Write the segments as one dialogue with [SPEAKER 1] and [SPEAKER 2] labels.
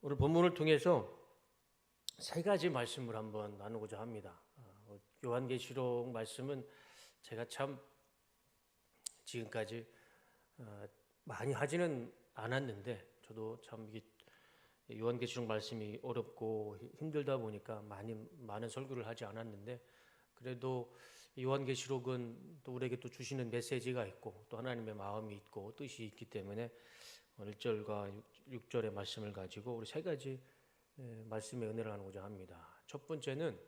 [SPEAKER 1] 오늘 본문을 통해서 세 가지 말씀을 한번 나누고자 합니다. 요한계시록 말씀은 제가 참 지금까지 많이 하지는 않았는데 저도 참 요한계시록 말씀이 어렵고 힘들다 보니까 많은 설교를 하지 않았는데, 그래도 요한계시록은 또 우리에게 또 주시는 메시지가 있고 또 하나님의 마음이 있고 뜻이 있기 때문에 1절과 6절의 말씀을 가지고 우리 세 가지 말씀의 은혜를 나누고자 합니다. 첫 번째는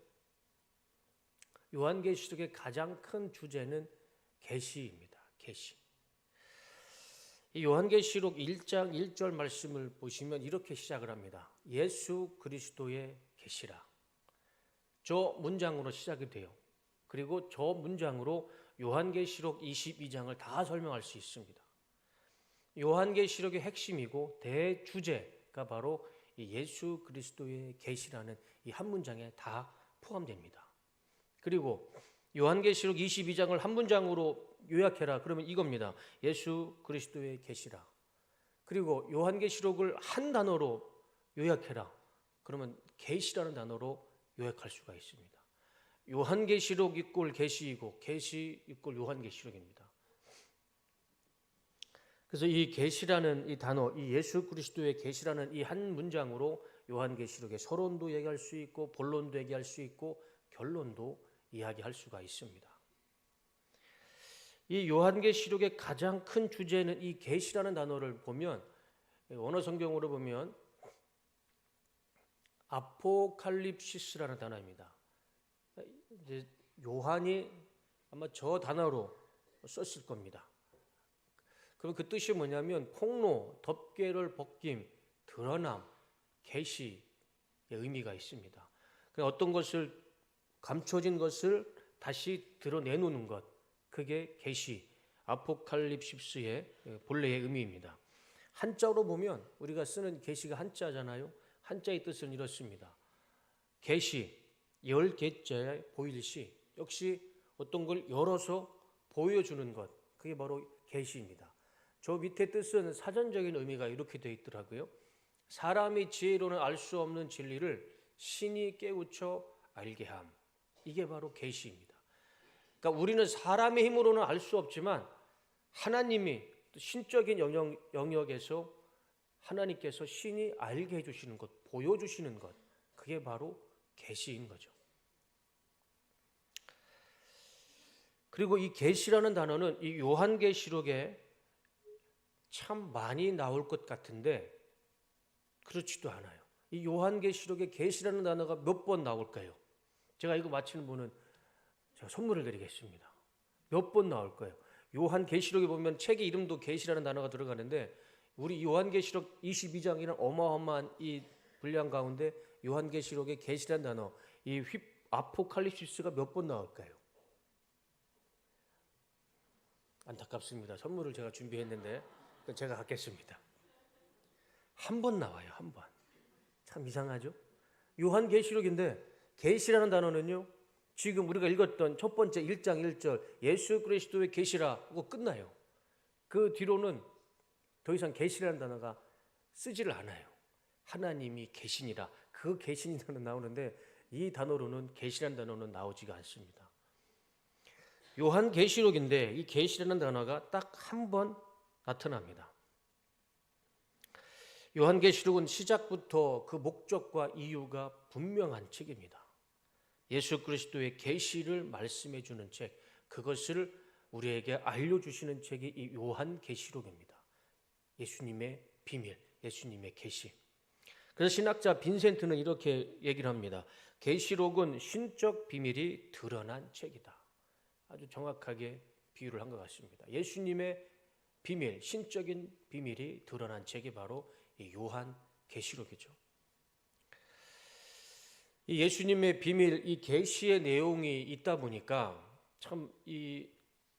[SPEAKER 1] 요한계시록의 가장 큰 주제는 계시입니다. 계시. 이 요한계시록 1장 1절 말씀을 보시면 이렇게 시작을 합니다. 예수 그리스도의 계시라. 저 문장으로 시작이 돼요. 그리고 저 문장으로 요한계시록 22장을 다 설명할 수 있습니다. 요한계시록의 핵심이고 대주제가 바로 이 예수 그리스도의 계시라는 이 한 문장에 다 포함됩니다. 그리고 요한계시록 22장을 한 문장으로 요약해라 그러면 이겁니다. 예수 그리스도의 계시라. 그리고 요한계시록을 한 단어로 요약해라 그러면 계시라는 단어로 요약할 수가 있습니다. 요한계시록 이꼴 계시이고 계시 이꼴 요한계시록입니다. 그래서 이 계시라는 이 단어, 이 예수 그리스도의 계시라는 이 한 문장으로 요한계시록의 서론도 얘기할 수 있고 본론도 얘기할 수 있고 결론도 이야기할 수가 있습니다. 이 요한계시록의 가장 큰 주제는 이 계시라는 단어를 보면 원어 성경으로 보면 아포칼립시스라는 단어입니다. 이제 요한이 아마 저 단어로 썼을 겁니다. 그럼 그 뜻이 뭐냐면 폭로, 덮개를 벗김, 드러남, 계시의 의미가 있습니다. 어떤 것을 감춰진 것을 다시 드러내놓는 것, 그게 계시, 아포칼립시스의 본래의 의미입니다. 한자로 보면 우리가 쓰는 계시가 한자잖아요. 한자의 뜻은 이렇습니다. 계시, 열 개자에 보일시, 역시 어떤 걸 열어서 보여주는 것, 그게 바로 계시입니다. 저 밑에 뜻은 사전적인 의미가 이렇게 되어 있더라고요. 사람이 지혜로는 알 수 없는 진리를 신이 깨우쳐 알게 함. 이게 바로 계시입니다. 그러니까 우리는 사람의 힘으로는 알 수 없지만 하나님이 신적인 영역에서 하나님께서 신이 알게 해주시는 것, 보여주시는 것, 그게 바로 계시인 거죠. 그리고 이 계시라는 단어는 이 요한계시록에 참 많이 나올 것 같은데 그렇지도 않아요. 이 요한계시록에 계시라는 단어가 몇 번 나올까요? 제가 이거 맞히는 분은 제가 선물을 드리겠습니다. 몇 번 나올 거예요. 요한계시록에 보면 책의 이름도 계시라는 단어가 들어가는데 우리 요한계시록 22장이라는 어마어마한 이 분량 가운데 요한계시록에 계시라는 단어, 이 아포칼립시스가 몇 번 나올까요? 안타깝습니다. 선물을 제가 준비했는데 제가 갖겠습니다. 한 번 나와요. 한 번. 참 이상하죠? 요한계시록인데 계시라는 단어는요, 지금 우리가 읽었던 첫 번째 1장 1절 예수 그리스도의 계시라고 끝나요. 그 뒤로는 더 이상 계시라는 단어가 쓰지를 않아요. 하나님이 계시니라, 그 계시니라는 나오는데 이 단어로는 계시라는 단어는 나오지가 않습니다. 요한계시록인데 이 계시라는 단어가 딱 한 번 나타납니다. 요한계시록은 시작부터 그 목적과 이유가 분명한 책입니다. 예수 그리스도의 계시를 말씀해 주는 책, 그것을 우리에게 알려주시는 책이 이 요한계시록입니다. 예수님의 비밀, 예수님의 계시. 그래서 신학자 빈센트는 이렇게 얘기를 합니다. 계시록은 신적 비밀이 드러난 책이다. 아주 정확하게 비유를 한 것 같습니다. 예수님의 비밀, 신적인 비밀이 드러난 책이 바로 이 요한계시록이죠. 이 예수님의 비밀, 이 계시의 내용이 있다 보니까 참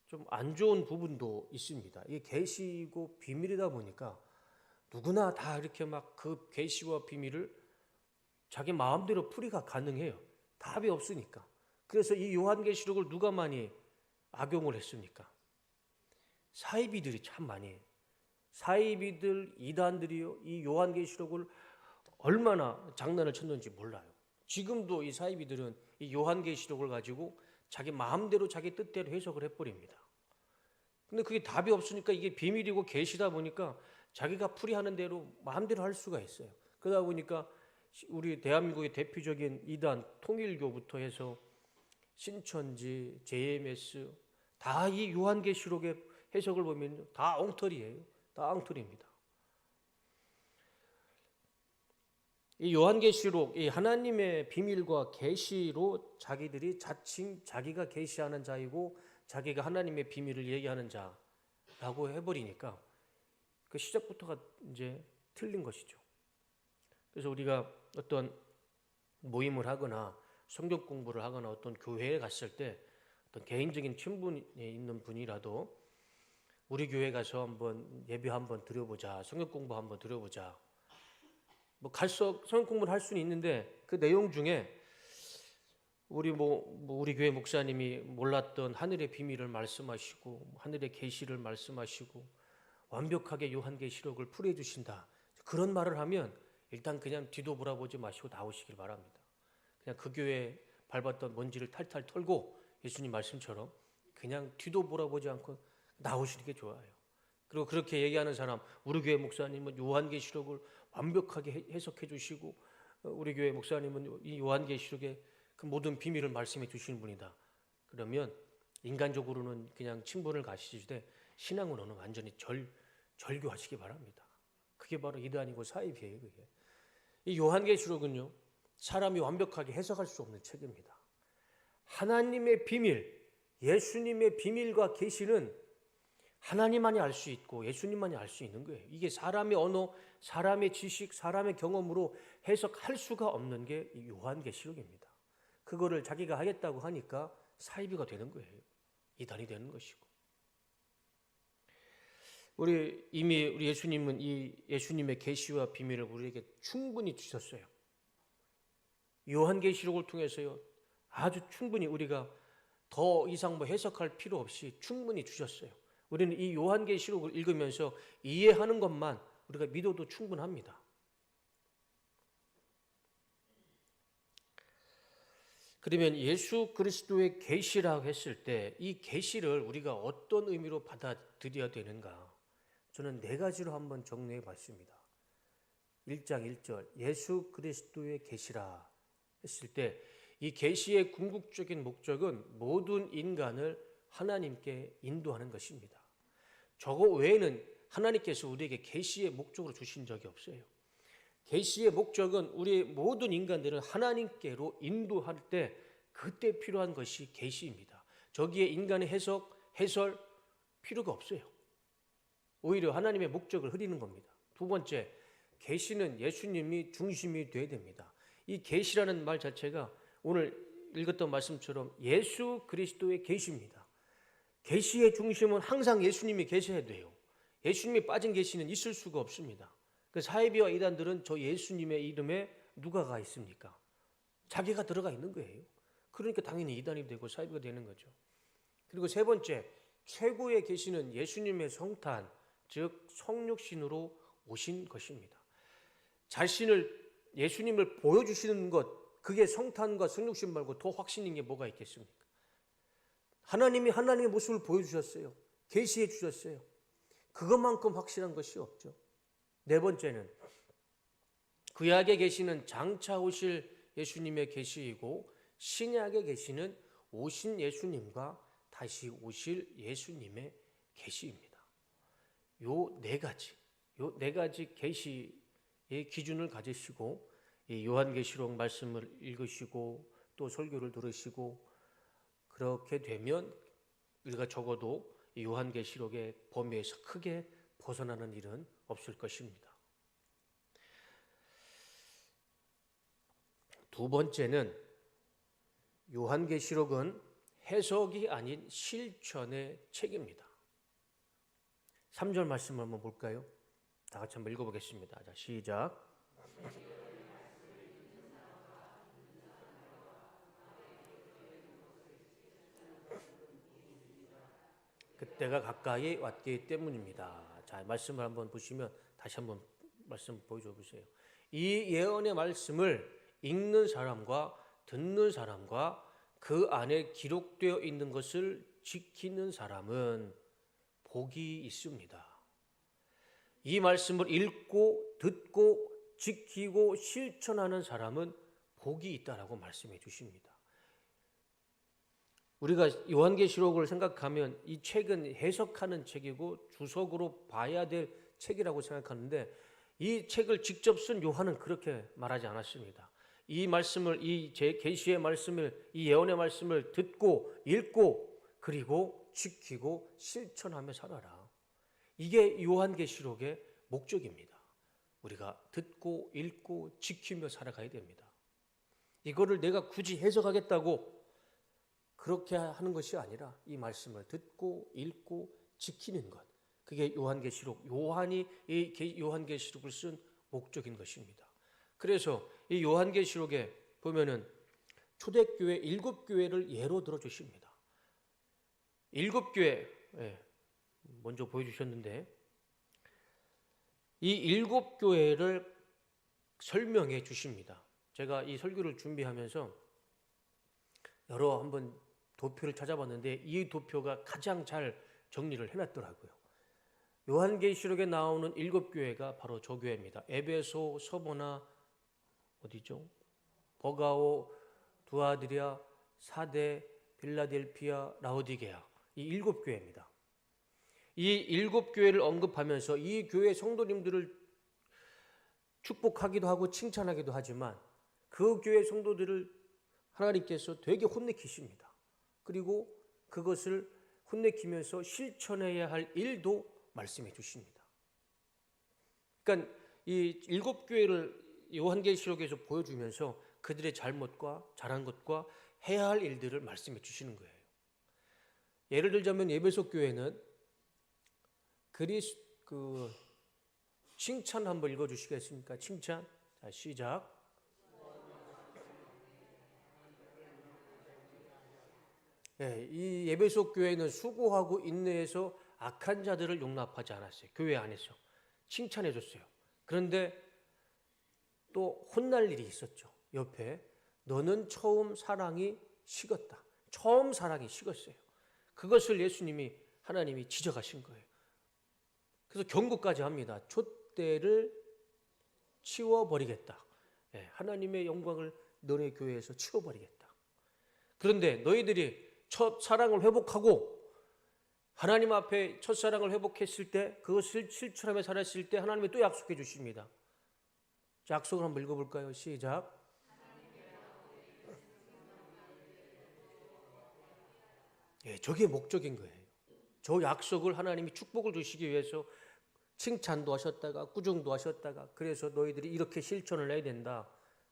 [SPEAKER 1] 좀 안 좋은 부분도 있습니다. 이게 계시고 비밀이다 보니까 누구나 다 이렇게 막 그 계시와 비밀을 자기 마음대로 풀이가 가능해요. 답이 없으니까. 그래서 이 요한계시록을 누가 많이 악용을 했습니까? 사이비들이 참 많이 해요. 사이비들, 이단들이요, 이 요한계시록을 얼마나 장난을 쳤는지 몰라요. 지금도 이 사이비들은 이 요한계시록을 가지고 자기 마음대로 자기 뜻대로 해석을 해버립니다. 근데 그게 답이 없으니까 이게 비밀이고 계시다 보니까 자기가 풀이하는 대로 마음대로 할 수가 있어요. 그러다 보니까 우리 대한민국의 대표적인 이단 통일교부터 해서 신천지, JMS 다 이 요한계시록의 해석을 보면 다 엉터리예요. 다 엉터리입니다. 이 요한계시록, 이 하나님의 비밀과 계시로 자기들이 자칭 자기가 계시하는 자이고 자기가 하나님의 비밀을 얘기하는 자라고 해버리니까 그 시작부터가 이제 틀린 것이죠. 그래서 우리가 어떤 모임을 하거나 성경 공부를 하거나 어떤 교회에 갔을 때 어떤 개인적인 친분이 있는 분이라도 우리 교회 가서 한번 예배 한번 드려보자, 성경 공부 한번 드려보자. 뭐 성경 공부를 할 수는 있는데 그 내용 중에 우리 우리 교회 목사님이 몰랐던 하늘의 비밀을 말씀하시고 하늘의 계시를 말씀하시고 완벽하게 요한계시록을 풀이해 주신다. 그런 말을 하면 일단 그냥 뒤도 돌아보지 마시고 나오시길 바랍니다. 그냥 그 교회에 밟았던 먼지를 탈탈 털고 예수님 말씀처럼 그냥 뒤도 돌아보지 않고 나오시는 게 좋아요. 그리고 그렇게 얘기하는 사람, 우리 교회 목사님은 요한계시록을 완벽하게 해석해 주시고 우리 교회 목사님은 이 요한계시록의 그 모든 비밀을 말씀해 주시는 분이다. 그러면 인간적으로는 그냥 친분을 가시되 신앙으로는 완전히 절교하시기 바랍니다. 그게 바로 이단이고 사입이에요. 그게. 이 요한계시록은요, 사람이 완벽하게 해석할 수 없는 책입니다. 하나님의 비밀, 예수님의 비밀과 계시는 하나님만이 알 수 있고 예수님만이 알 수 있는 거예요. 이게 사람의 언어, 사람의 지식, 사람의 경험으로 해석할 수가 없는 게 이 요한계시록입니다. 그거를 자기가 하겠다고 하니까 사이비가 되는 거예요. 이단이 되는 것이고. 우리 예수님은 이 예수님의 계시와 비밀을 우리에게 충분히 주셨어요. 요한계시록을 통해서요, 아주 충분히 우리가 더 이상 해석할 필요 없이 충분히 주셨어요. 우리는 이 요한계시록을 읽으면서 이해하는 것만 우리가 믿어도 충분합니다. 그러면 예수 그리스도의 계시라고 했을 때 이 계시를 우리가 어떤 의미로 받아들여야 되는가? 저는 4가지로 한번 정리해 봤습니다. 1장 1절 예수 그리스도의 계시라 했을 때 이 계시의 궁극적인 목적은 모든 인간을 하나님께 인도하는 것입니다. 저거 외에는 하나님께서 우리에게 계시의 목적으로 주신 적이 없어요. 계시의 목적은 우리 모든 인간들을 하나님께로 인도할 때 그때 필요한 것이 계시입니다. 저기에 인간의 해설 필요가 없어요. 오히려 하나님의 목적을 흐리는 겁니다. 2번째, 계시는 예수님이 중심이 되어야 됩니다. 이 계시라는 말 자체가 오늘 읽었던 말씀처럼 예수 그리스도의 계시입니다. 계시의 중심은 항상 예수님이 계셔야 돼요. 예수님이 빠진 계시는 있을 수가 없습니다. 그 사이비와 이단들은 저 예수님의 이름에 누가 가 있습니까? 자기가 들어가 있는 거예요. 그러니까 당연히 이단이 되고 사이비가 되는 거죠. 그리고 3번째, 최고의 계시는 예수님의 성탄, 즉 성육신으로 오신 것입니다. 예수님을 보여주시는 것, 그게 성탄과 성육신 말고 더 확신인 게 뭐가 있겠습니까? 하나님이 하나님의 모습을 보여주셨어요. 계시해 주셨어요. 그것만큼 확실한 것이 없죠. 4번째는 구약의 계시는 장차 오실 예수님의 계시이고 신약의 계시는 오신 예수님과 다시 오실 예수님의 계시입니다. 요 4가지 계시의 기준을 가지시고 이 요한계시록 말씀을 읽으시고 또 설교를 들으시고 그렇게 되면 우리가 적어도 이 요한계시록의 범위에서 크게 벗어나는 일은 없을 것입니다. 2번째는 요한계시록은 해석이 아닌 실천의 책입니다. 3절 말씀을 한번 볼까요? 다 같이 한번 읽어보겠습니다. 자, 시작. 그때가 가까이 왔기 때문입니다. 자, 말씀을 한번 보시면 다시 한번 말씀 보여줘 보세요. 이 예언의 말씀을 읽는 사람과 듣는 사람과 그 안에 기록되어 있는 것을 지키는 사람은 복이 있습니다. 이 말씀을 읽고 듣고 지키고 실천하는 사람은 복이 있다라고 말씀해 주십니다. 우리가 요한계시록을 생각하면 이 책은 해석하는 책이고 주석으로 봐야 될 책이라고 생각하는데 이 책을 직접 쓴 요한은 그렇게 말하지 않았습니다. 이 말씀을, 이 제 계시의 말씀을, 이 예언의 말씀을 듣고 읽고 그리고 지키고 실천하며 살아라. 이게 요한계시록의 목적입니다. 우리가 듣고 읽고 지키며 살아가야 됩니다. 이거를 내가 굳이 해석하겠다고 그렇게 하는 것이 아니라 이 말씀을 듣고 읽고 지키는 것, 그게 요한계시록, 요한이 이 요한계시록을 쓴 목적인 것입니다. 그래서 이 요한계시록에 보면은 초대교회 7교회를 예로 들어 주십니다. 7교회 먼저 보여주셨는데 이 7교회를 설명해 주십니다. 제가 이 설교를 준비하면서 여러 한번 도표를 찾아봤는데 이 도표가 가장 잘 정리를 해놨더라고요. 요한계시록에 나오는 7교회가 바로 저 교회입니다. 에베소, 서보나, 어디죠? 버가오, 두아디라, 사데, 빌라델피아, 라오디게아, 이 7교회입니다. 이 7교회를 언급하면서 이 교회 성도님들을 축복하기도 하고 칭찬하기도 하지만 그 교회 성도들을 하나님께서 되게 혼내키십니다. 그리고 그것을 혼내키면서 실천해야 할 일도 말씀해 주십니다. 그러니까 이 7교회를 요한계시록에서 보여주면서 그들의 잘못과 잘한 것과 해야 할 일들을 말씀해 주시는 거예요. 예를 들자면 에베소 교회는 칭찬 한번 읽어주시겠습니까? 칭찬. 자, 시작. 이 에베소 교회는 수고하고 인내해서 악한 자들을 용납하지 않았어요. 교회 안에서 칭찬해 줬어요. 그런데 또 혼날 일이 있었죠. 옆에 너는 처음 사랑이 식었다. 처음 사랑이 식었어요. 그것을 예수님이 하나님이 지적하신 거예요. 그래서 경고까지 합니다. 촛대를 치워버리겠다. 하나님의 영광을 너네 교회에서 치워버리겠다. 그런데 너희들이 첫 사랑을 회복하고 하나님 앞에 첫사랑을 회복했을 때 그것을 실천하며 살았을 때 하나님이 또 약속해 주십니다. 약속을 한번 읽어볼까요? 시작. 저게 목적인 거예요. 저 약속을 하나님이 축복을 주시기 위해서 칭찬도 하셨다가 꾸중도 하셨다가 그래서 너희들이 이렇게 실천을 해야 된다.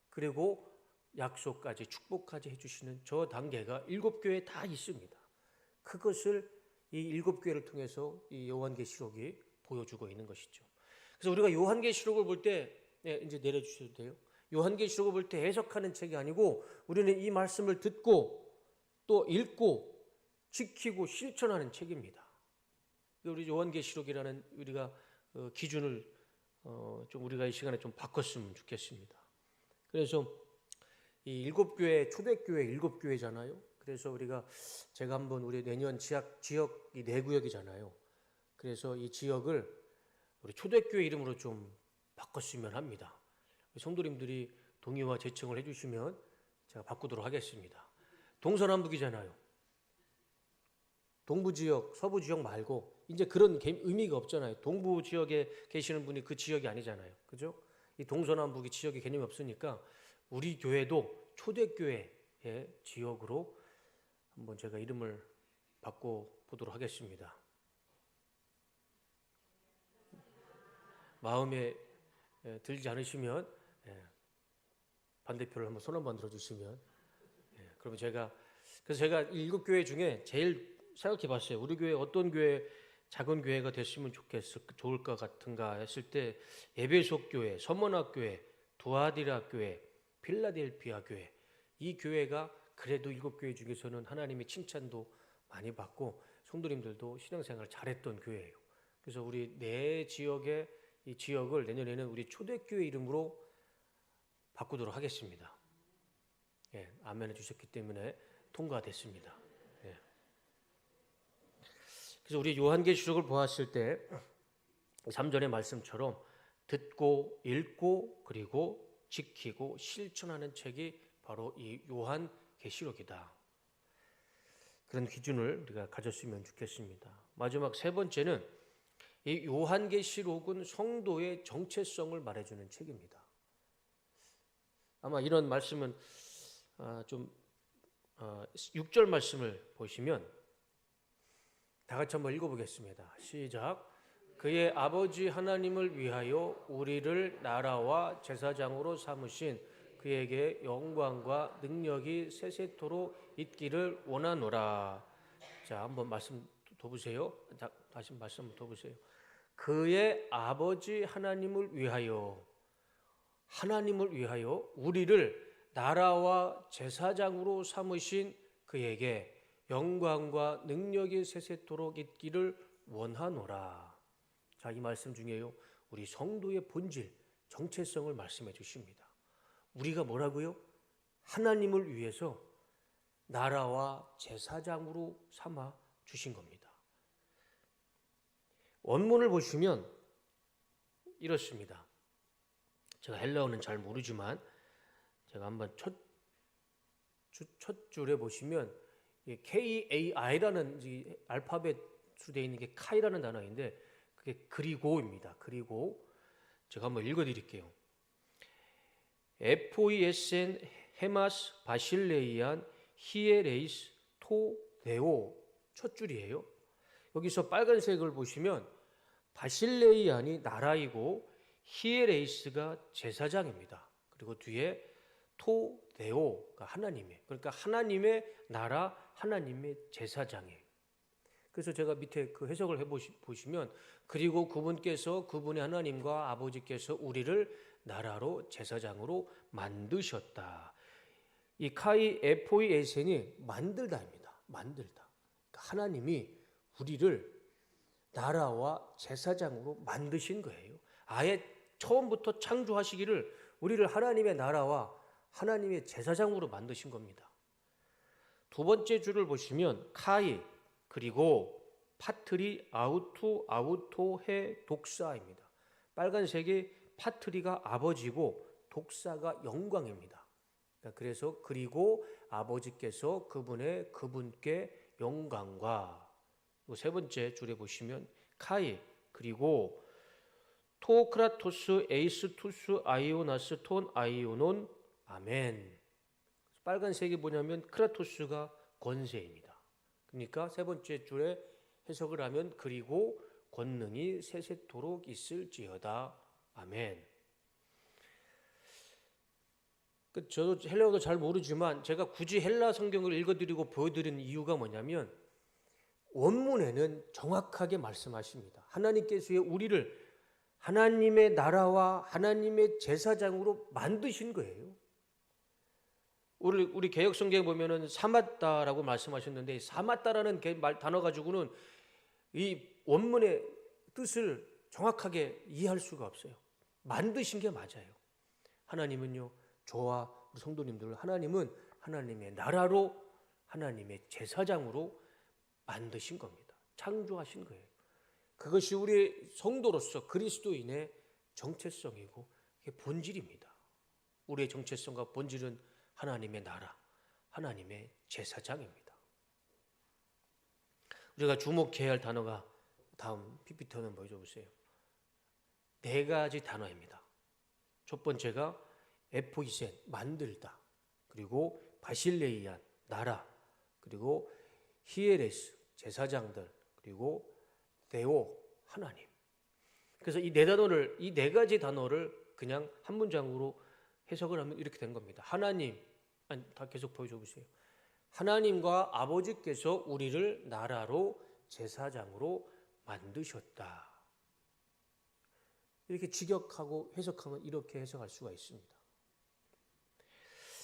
[SPEAKER 1] 그리고 약속까지 축복까지 해주시는 저 단계가 7교회에 다 있습니다. 그것을 이 7교회를 통해서 이 요한계시록이 보여주고 있는 것이죠. 그래서 우리가 요한계시록을 볼 때 이제 내려주셔도 돼요. 요한계시록을 볼 때 해석하는 책이 아니고 우리는 이 말씀을 듣고 또 읽고 지키고 실천하는 책입니다. 우리 요한계시록이라는 우리가 기준을 좀 우리가 이 시간에 좀 바꿨으면 좋겠습니다. 그래서 이 7교회 초대교회 7교회잖아요. 그래서 제가 한번 우리 내년 지역이 4구역이잖아요. 그래서 이 지역을 우리 초대교회 이름으로 좀 바꿨으면 합니다. 성도님들이 동의와 제청을 해주시면 제가 바꾸도록 하겠습니다. 동서남북이잖아요. 동부 지역, 서부 지역 말고 이제 그런 의미가 없잖아요. 동부 지역에 계시는 분이 그 지역이 아니잖아요. 그죠? 이 동서남북이 지역의 개념이 없으니까 우리 교회도 초대교회의 지역으로 한번 제가 이름을 바꿔보도록 하겠습니다. 마음에 들지 않으시면 반대표를 한번 손 한번 들어주시면 그러면 그래서 제가 7교회 중에 제일 생각해 봤어요. 우리 교회 어떤 교회 작은 교회가 됐으면 좋을 것 같은가 했을 때 에베소 교회, 서머나 교회, 두아디라 교회, 필라델피아 교회 이 교회가 그래도 7교회 중에서는 하나님의 칭찬도 많이 받고 성도님들도 신앙생활을 잘했던 교회예요. 그래서 우리 내 지역에 이 지역을 내년에는 우리 초대교회 이름으로 바꾸도록 하겠습니다. 예, 아멘 해주셨기 때문에 통과됐습니다. 예. 그래서 우리 요한계시록을 보았을 때 3절의 말씀처럼 듣고 읽고 그리고 지키고 실천하는 책이 바로 이 요한계시록이다. 그런 기준을 우리가 가졌으면 좋겠습니다. 마지막 세 번째는 이 요한계시록은 성도의 정체성을 말해주는 책입니다. 아마 이런 말씀은 6절 말씀을 보시면 다 같이 한번 읽어보겠습니다. 시작. 그의 아버지 하나님을 위하여 우리를 나라와 제사장으로 삼으신 그에게 영광과 능력이 세세토록 있기를 원하노라. 자, 한번 말씀 더 보세요. 다시 말씀 더 보세요. 그의 아버지 하나님을 위하여 우리를 나라와 제사장으로 삼으신 그에게 영광과 능력이 세세토록 있기를 원하노라. 자, 이 말씀 중에요, 우리 성도의 본질, 정체성을 말씀해 주십니다. 우리가 뭐라고요? 하나님을 위해서 나라와 제사장으로 삼아 주신 겁니다. 원문을 보시면 이렇습니다. 제가 헬라어는 잘 모르지만 제가 한번 첫 줄에 보시면 KAI라는 알파벳으로 되어 있는 게 카이라는 단어인데 그게 그리고입니다. 그리고 제가 한번 읽어드릴게요. FOESN 헤마스 바실레이안 히에레이스 토 네오 첫 줄이에요. 여기서 빨간색을 보시면 바실레이안이 나라이고 히에레이스가 제사장입니다. 그리고 뒤에 토 네오가 하나님의, 그러니까 하나님의 나라, 하나님의 제사장이에요. 그래서 제가 밑에 그 해석을 해보시면 그리고 그분께서 그분의 하나님과 아버지께서 우리를 나라로 제사장으로 만드셨다. 이 카이 FOESN이 만들다입니다. 만들다. 그러니까 하나님이 우리를 나라와 제사장으로 만드신 거예요. 아예 처음부터 창조하시기를 우리를 하나님의 나라와 하나님의 제사장으로 만드신 겁니다. 두 번째 줄을 보시면 카이 그리고 파트리 아우토헤 독사입니다. 빨간색이 파트리가 아버지고 독사가 영광입니다. 그래서 그리고 아버지께서 그분께 영광과, 세 번째 줄에 보시면 카이 그리고 토크라토스 에이스투스 아이오나스 톤 아이오논 아멘. 빨간색이 뭐냐면 크라토스가 권세입니다. 그러니까 세 번째 줄에 해석을 하면 그리고 권능이 세세토록 있을지어다. 아멘. 저도 헬라어도 잘 모르지만 제가 굳이 헬라 성경을 읽어드리고 보여드리는 이유가 뭐냐면 원문에는 정확하게 말씀하십니다. 하나님께서 우리를 하나님의 나라와 하나님의 제사장으로 만드신 거예요. 우리 개역 성경에 보면은 삼았다라고 말씀하셨는데 삼았다라는 단어 가지고는 이 원문의 뜻을 정확하게 이해할 수가 없어요. 만드신 게 맞아요. 하나님은요, 저와 우리 성도님들, 하나님은 하나님의 나라로 하나님의 제사장으로 만드신 겁니다. 창조하신 거예요. 그것이 우리 성도로서 그리스도인의 정체성이고 본질입니다. 우리의 정체성과 본질은 하나님의 나라, 하나님의 제사장입니다. 우리가 주목해야 할 단어가 다음 PPT는 보여줘 보세요. 4가지 단어입니다. 첫 번째가 에포이센, 만들다. 그리고 바실레이안, 나라. 그리고 히에레스, 제사장들. 그리고 데오, 하나님. 그래서 이 4가지 단어를 그냥 한 문장으로 해석을 하면 이렇게 된 겁니다. 하나님, 다 계속 보여줘 보세요. 하나님과 아버지께서 우리를 나라로 제사장으로 만드셨다. 이렇게 직역하고 해석하면 이렇게 해석할 수가 있습니다.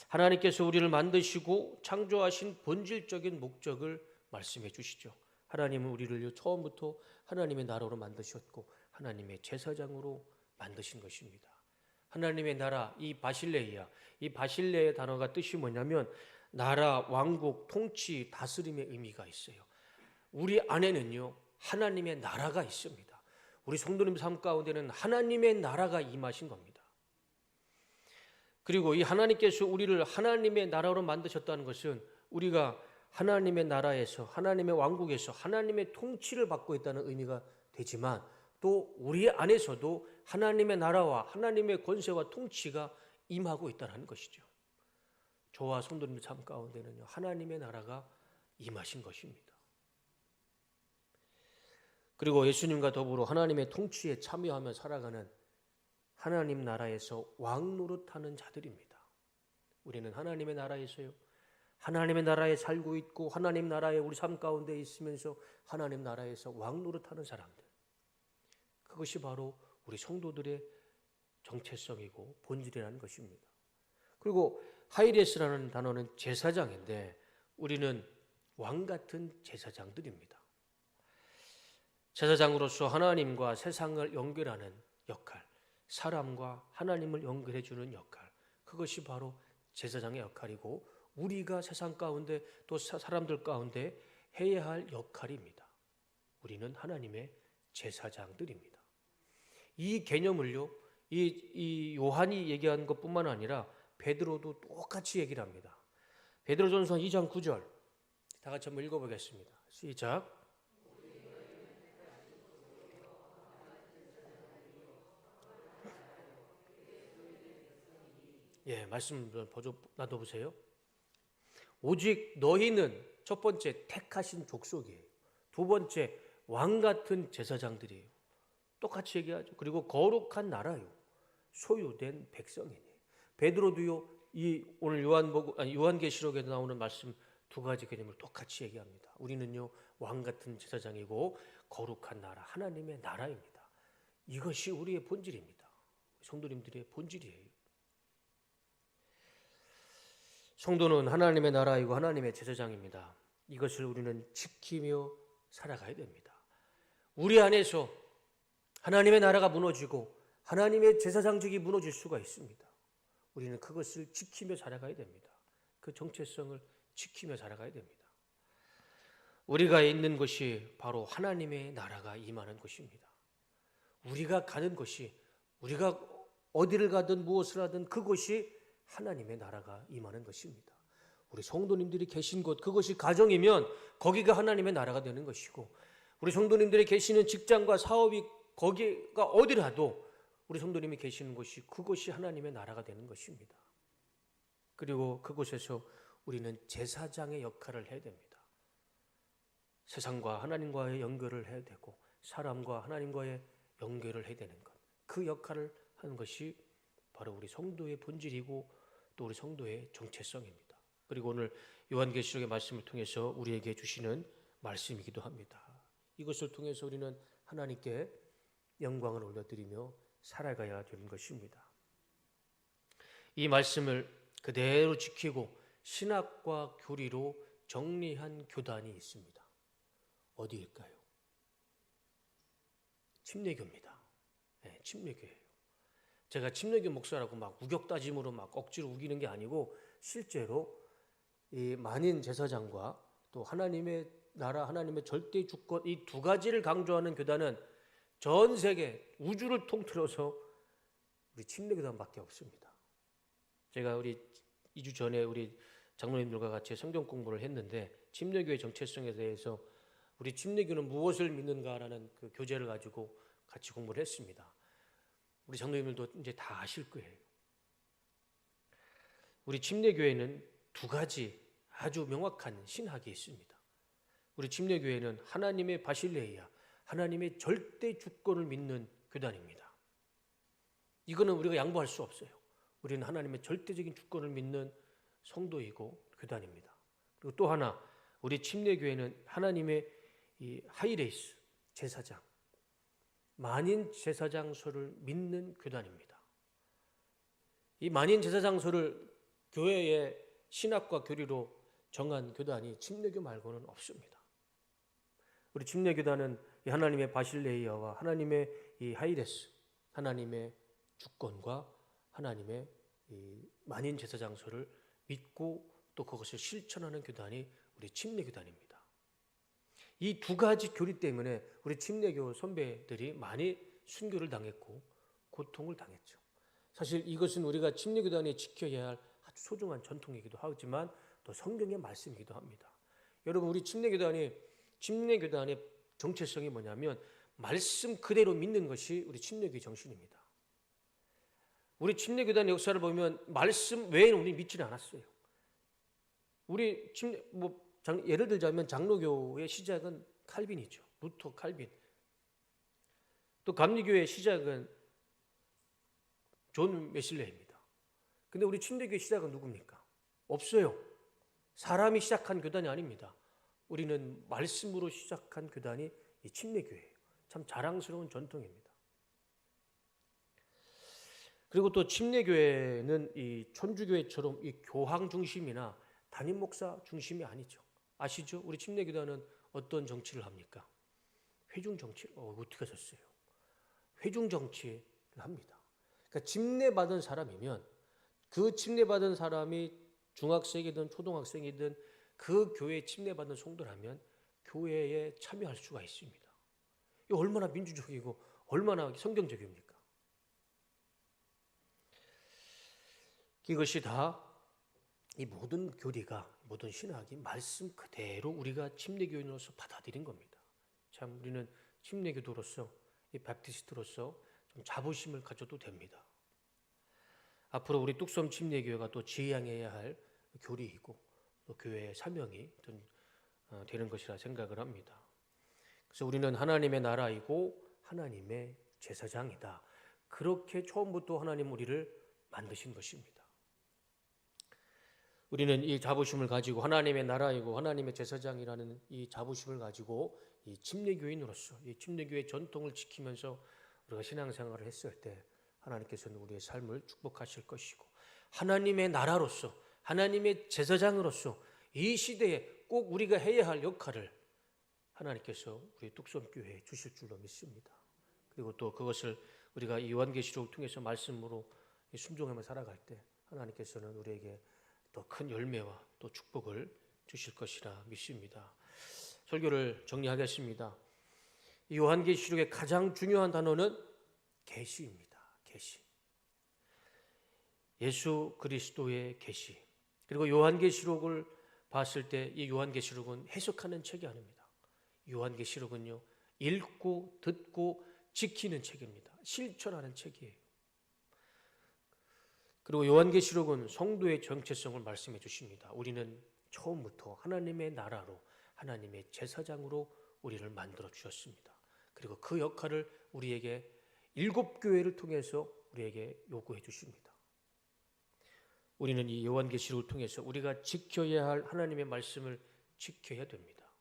[SPEAKER 1] 하나님께서 우리를 만드시고 창조하신 본질적인 목적을 말씀해 주시죠. 하나님은 우리를 처음부터 하나님의 나라로 만드셨고 하나님의 제사장으로 만드신 것입니다. 하나님의 나라, 이 바실레이아, 이 바실레의 단어가 뜻이 뭐냐면 나라, 왕국, 통치, 다스림의 의미가 있어요. 우리 안에는요 하나님의 나라가 있습니다. 우리 성도님 삶 가운데는 하나님의 나라가 임하신 겁니다. 그리고 이 하나님께서 우리를 하나님의 나라로 만드셨다는 것은 우리가 하나님의 나라에서, 하나님의 왕국에서 하나님의 통치를 받고 있다는 의미가 되지만, 또 우리 안에서도 하나님의 나라와 하나님의 권세와 통치가 임하고 있다는 것이죠. 저와 성도님들 삶 가운데는요 하나님의 나라가 임하신 것입니다. 그리고 예수님과 더불어 하나님의 통치에 참여하며 살아가는 하나님 나라에서 왕 노릇하는 자들입니다. 우리는 하나님의 나라에서요 하나님의 나라에 살고 있고, 하나님 나라에 우리 삶 가운데 있으면서 하나님 나라에서 왕 노릇하는 사람들, 그것이 바로 우리 성도들의 정체성이고 본질이라는 것입니다. 그리고 하이레스라는 단어는 제사장인데 우리는 왕 같은 제사장들입니다. 제사장으로서 하나님과 세상을 연결하는 역할, 사람과 하나님을 연결해 주는 역할, 그것이 바로 제사장의 역할이고 우리가 세상 가운데 또 사람들 가운데 해야 할 역할입니다. 우리는 하나님의 제사장들입니다. 이 개념을요 이 요한이 얘기한 것뿐만 아니라 베드로도 똑같이 얘기를 합니다. 베드로전서 2장 9절 다 같이 한번 읽어보겠습니다. 시작. 예, 말씀 놔둬보세요. 오직 너희는 첫 번째 택하신 족속이에요. 두 번째 왕 같은 제사장들이에요. 똑같이 얘기하죠. 그리고 거룩한 나라요, 소유된 백성이에요. 베드로도요 이 오늘 요한계시록에 나오는 말씀 두 가지 개념을 똑같이 얘기합니다. 우리는요 왕 같은 제사장이고 거룩한 나라, 하나님의 나라입니다. 이것이 우리의 본질입니다. 성도님들의 본질이에요. 성도는 하나님의 나라이고 하나님의 제사장입니다. 이것을 우리는 지키며 살아가야 됩니다. 우리 안에서 하나님의 나라가 무너지고 하나님의 제사장직이 무너질 수가 있습니다. 우리는 그것을 지키며 살아가야 됩니다. 그 정체성을 지키며 살아가야 됩니다. 우리가 있는 것이 바로 하나님의 나라가 임하는 것입니다. 우리가 가는 것이, 우리가 어디를 가든 무엇을 하든 그곳이 하나님의 나라가 임하는 것입니다. 우리 성도님들이 계신 곳, 그것이 가정이면 거기가 하나님의 나라가 되는 것이고, 우리 성도님들이 계시는 직장과 사업이 거기가 어디라도 우리 성도님이 계시는 곳이, 그곳이 하나님의 나라가 되는 것입니다. 그리고 그곳에서 우리는 제사장의 역할을 해야 됩니다. 세상과 하나님과의 연결을 해야 되고 사람과 하나님과의 연결을 해야 되는 것, 그 역할을 하는 것이 바로 우리 성도의 본질이고 또 우리 성도의 정체성입니다. 그리고 오늘 요한계시록의 말씀을 통해서 우리에게 주시는 말씀이기도 합니다. 이것을 통해서 우리는 하나님께 영광을 올려드리며 살아가야 되는 것입니다. 이 말씀을 그대로 지키고 신학과 교리로 정리한 교단이 있습니다. 어디일까요? 침례교입니다. 네, 침례교예요. 제가 침례교 목사라고 막 우격다짐으로 막 억지로 우기는 게 아니고, 실제로 이 만인 제사장과 또 하나님의 나라, 하나님의 절대 주권, 이 두 가지를 강조하는 교단은 전 세계 우주를 통틀어서 우리 침례교단밖에 없습니다. 제가 우리 2주 전에 우리 장로님들과 같이 성경 공부를 했는데, 침례교의 정체성에 대해서 우리 침례교는 무엇을 믿는가라는 그 교재를 가지고 같이 공부를 했습니다. 우리 장로님들도 이제 다 아실 거예요. 우리 침례교회는 두 가지 아주 명확한 신학이 있습니다. 우리 침례교회는 하나님의 바실레이아, 하나님의 절대 주권을 믿는 교단입니다. 이거는 우리가 양보할 수 없어요. 우리는 하나님의 절대적인 주권을 믿는 성도이고 교단입니다. 그리고 또 하나, 우리 침례교회는 하나님의 이 하이레이스, 제사장, 만인 제사장소를 믿는 교단입니다. 이 만인 제사장소를 교회의 신학과 교리로 정한 교단이 침례교 말고는 없습니다. 우리 침례교단은 하나님의 바실레이아와 하나님의 이 하이레스, 하나님의 주권과 하나님의 이 만인 제사장소를 믿고 또 그것을 실천하는 교단이 우리 침례교단입니다. 이 두 가지 교리 때문에 우리 침례교 선배들이 많이 순교를 당했고 고통을 당했죠. 사실 이것은 우리가 침례교단이 지켜야 할 아주 소중한 전통이기도 하지만 또 성경의 말씀이기도 합니다. 여러분, 우리 침례교단의 정체성이 뭐냐면 말씀 그대로 믿는 것이 우리 침례교의 정신입니다. 우리 침례교단의 역사를 보면 말씀 외에는 우리 믿지는 않았어요. 우리 예를 들자면 장로교의 시작은 칼빈이죠. 루터, 칼빈. 또 감리교의 시작은 존 웨슬레입니다. 근데 우리 침례교의 시작은 누굽니까? 없어요. 사람이 시작한 교단이 아닙니다. 우리는 말씀으로 시작한 교단이 이 침례교회예요. 참 자랑스러운 전통입니다. 그리고 또 침례교회는 이 천주교회처럼 이 교황 중심이나 담임 목사 중심이 아니죠. 아시죠? 우리 침례교단은 어떤 정치를 합니까? 회중 정치. 어떻게 하셨어요? 회중 정치를 합니다. 그러니까 침례받은 사람이면 그 침례받은 사람이 중학생이든 초등학생이든 그 교회에 침례받은 성도라면 교회에 참여할 수가 있습니다. 이거 얼마나 민주적이고 얼마나 성경적입니까? 이것이 다 이 모든 교리가, 모든 신학이 말씀 그대로 우리가 침례교인으로서 받아들인 겁니다. 참 우리는 침례교도로서, 이 바프티스트로서 좀 자부심을 가져도 됩니다. 앞으로 우리 뚝섬 침례교회가 또 지향해야 할 교리이고 또 교회의 사명이 되는 것이라 생각을 합니다. 그래서 우리는 하나님의 나라이고 하나님의 제사장이다. 그렇게 처음부터 하나님 우리를 만드신 것입니다. 우리는 이 자부심을 가지고 하나님의 나라이고 하나님의 제사장이라는 이 자부심을 가지고 이 침례교인으로서 이 침례교의 전통을 지키면서 우리가 신앙생활을 했을 때 하나님께서는 우리의 삶을 축복하실 것이고 하나님의 나라로서 하나님의 제사장으로서 이 시대에 꼭 우리가 해야 할 역할을 하나님께서 우리 뚝섬교회에 주실 줄로 믿습니다. 그리고 또 그것을 우리가 이 요한계시록을 통해서 말씀으로 순종하며 살아갈 때 하나님께서는 우리에게 더 큰 열매와 또 축복을 주실 것이라 믿습니다. 설교를 정리하겠습니다. 이 요한계시록의 가장 중요한 단어는 계시입니다. 계시. 예수 그리스도의 계시. 그리고 요한계시록을 봤을 때 이 요한계시록은 해석하는 책이 아닙니다. 요한계시록은요, 읽고 듣고 지키는 책입니다. 실천하는 책이에요. 그리고 요한계시록은 성도의 정체성을 말씀해 주십니다. 우리는 처음부터 하나님의 나라로 하나님의 제사장으로 우리를 만들어 주셨습니다. 그리고 그 역할을 우리에게 7교회를 통해서 우리에게 요구해 주십니다. 우리는 이 요한계시록을 통해서 우리가 지켜야 할 하나님의 말씀을 지켜야 됩니다.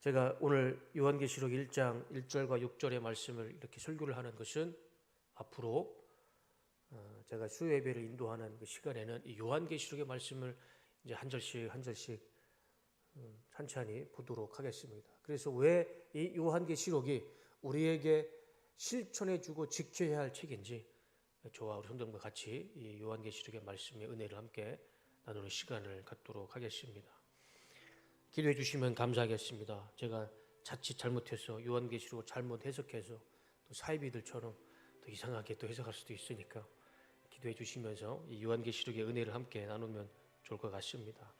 [SPEAKER 1] 제가 오늘 요한계시록 1장 1절과 6절의 말씀을 이렇게 설교를 하는 것은 앞으로 제가 수요예배를 인도하는 그 시간에는 이 요한계시록의 말씀을 이제 한 절씩 찬찬히 보도록 하겠습니다. 그래서 왜 이 요한계시록이 우리에게 실천해주고 지켜야 할 책인지 저와 우리 성도님과 같이 이 요한계시록의 말씀의 은혜를 함께 나누는 시간을 갖도록 하겠습니다. 기도해 주시면 감사하겠습니다. 제가 자칫 잘못해서 요한계시록을 잘못 해석해서 또 사이비들처럼 또 이상하게 또 해석할 수도 있으니까 기도해 주시면서 이 요한계시록의 은혜를 함께 나누면 좋을 것 같습니다.